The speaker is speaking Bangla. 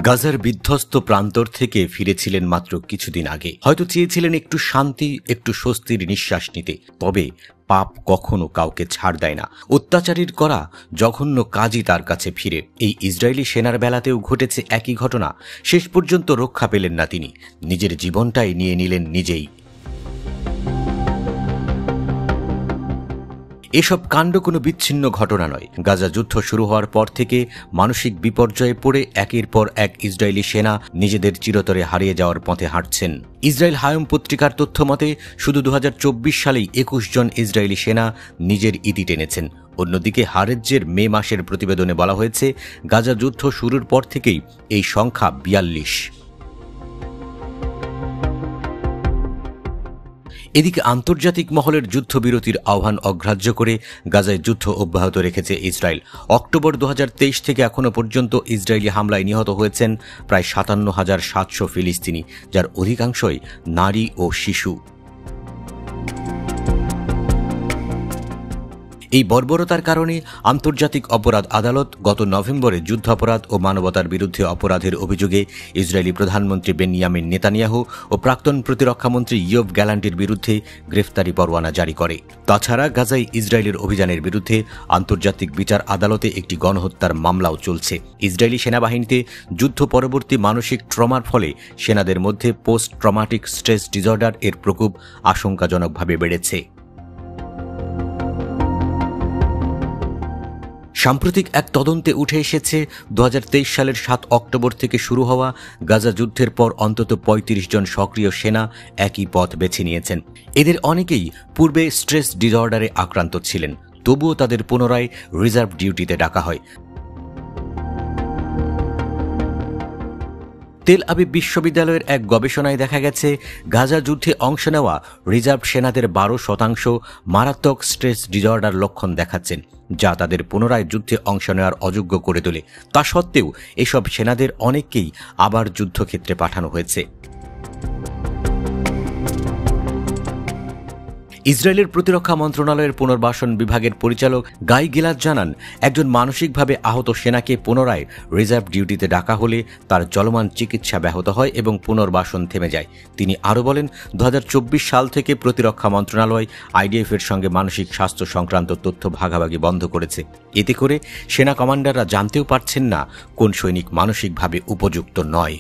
গাজার বিধ্বস্ত প্রান্তর থেকে ফিরেছিলেন মাত্র কিছুদিন আগে। হয়তো চেয়েছিলেন একটু শান্তি, একটু স্বস্তির নিঃশ্বাস নিতে। তবে পাপ কখনো কাউকে ছাড় দেয় না। অত্যাচারীর করা জঘন্য কাজই তার কাছে ফিরে। এই ইসরায়েলি সেনার বেলাতেও ঘটেছে একই ঘটনা। শেষ পর্যন্ত রক্ষা পেলেন না তিনি, নিজের জীবনটাই নিয়ে নিলেন নিজেই। এসব কাণ্ড কোনো বিচ্ছিন্ন ঘটনা নয়। গাজা যুদ্ধ শুরু হওয়ার পর থেকে মানসিক বিপর্যয়ে পড়ে একের পর এক ইসরায়েলি সেনা নিজেদের চিরতরে হারিয়ে যাওয়ার পথে হাঁটছেন। ইসরায়েল হায়ম পত্রিকার তথ্য মতে শুধু 2024 সালেই 21 জন ইসরায়েলি সেনা নিজের ইতি টেনেছেন। অন্যদিকে হারেজ্জের মে মাসের প্রতিবেদনে বলা হয়েছে, গাজা যুদ্ধ শুরুর পর থেকেই এই সংখ্যা 42। এদিকে আন্তর্জাতিক মহলের যুদ্ধবিরতির আহ্বান অগ্রাহ্য করে গাজায় যুদ্ধ অব্যাহত রেখেছে ইসরায়েল। অক্টোবর 2023 থেকে এখনো পর্যন্ত ইসরায়েলি হামলায় নিহত হয়েছেন প্রায় 57,700 ফিলিস্তিনি, যার অধিকাংশই নারী ও শিশু। এই বর্বরতার কারণে আন্তর্জাতিক অপরাধ আদালত গত নভেম্বরে যুদ্ধাপরাধ ও মানবতার বিরুদ্ধে অপরাধের অভিযোগে ইসরায়েলি প্রধানমন্ত্রী বেনিয়ামিন নেতানিয়াহু ও প্রাক্তন প্রতিরক্ষামন্ত্রী ইয়োভ গ্যালান্টের বিরুদ্ধে গ্রেফতারি পরোয়ানা জারি করে। তাছাড়া গাজায় ইসরায়েলের অভিযানের বিরুদ্ধে আন্তর্জাতিক বিচার আদালতে একটি গণহত্যার মামলাও চলছে। ইসরায়েলি সেনাবাহিনীতে যুদ্ধ পরবর্তী মানসিক ট্রমার ফলে সেনাদের মধ্যে পোস্ট ট্রমাটিক স্ট্রেস ডিসঅর্ডার এর প্রকোপ আশঙ্কাজনকভাবে বেড়েছে। সাম্প্রতিক এক তদন্তে উঠে এসেছে 2023 সালের 7 অক্টোবর থেকে শুরু হওয়া গাজা যুদ্ধের পর অন্তত 35 জন সক্রিয় সেনা একই পথ বেছে নিয়েছেন। এদের অনেকেই পূর্বে স্ট্রেস ডিসঅর্ডারে আক্রান্ত ছিলেন, তবুও তাদের পুনরায় রিজার্ভ ডিউটিতে ডাকা হয়। তেল আবিব বিশ্ববিদ্যালয়ের এক গবেষণায় দেখা গেছে, গাজা যুদ্ধে অংশ নেওয়া রিজার্ভ সেনাদের 12% মারাত্মক স্ট্রেস ডিসঅর্ডার লক্ষণ দেখাচ্ছেন, যা তাদের পুনরায় যুদ্ধে অংশ নেওয়ার অযোগ্য করে তোলে। তা সত্ত্বেও এসব সেনাদের অনেককেই আবার যুদ্ধক্ষেত্রে পাঠানো হয়েছে। ইসরায়েলের প্রতিরক্ষা মন্ত্রণালয়ের পুনর্বাসন বিভাগের পরিচালক গাই গিলাদ জানান, একজন মানসিকভাবে আহত সেনাকে পুনরায় রিজার্ভ ডিউটিতে ডাকা হলে তার চলমান চিকিৎসা ব্যাহত হয় এবং পুনর্বাসন থেমে যায়। তিনি আরও বলেন, 2024 সাল থেকে প্রতিরক্ষা মন্ত্রণালয় আইডিএফ এর সঙ্গে মানসিক স্বাস্থ্য সংক্রান্ত তথ্য ভাগাভাগি বন্ধ করেছে। এতে করে সেনা কমান্ডাররা জানতেও পারছেন না কোন সৈনিক মানসিকভাবে উপযুক্ত নয়।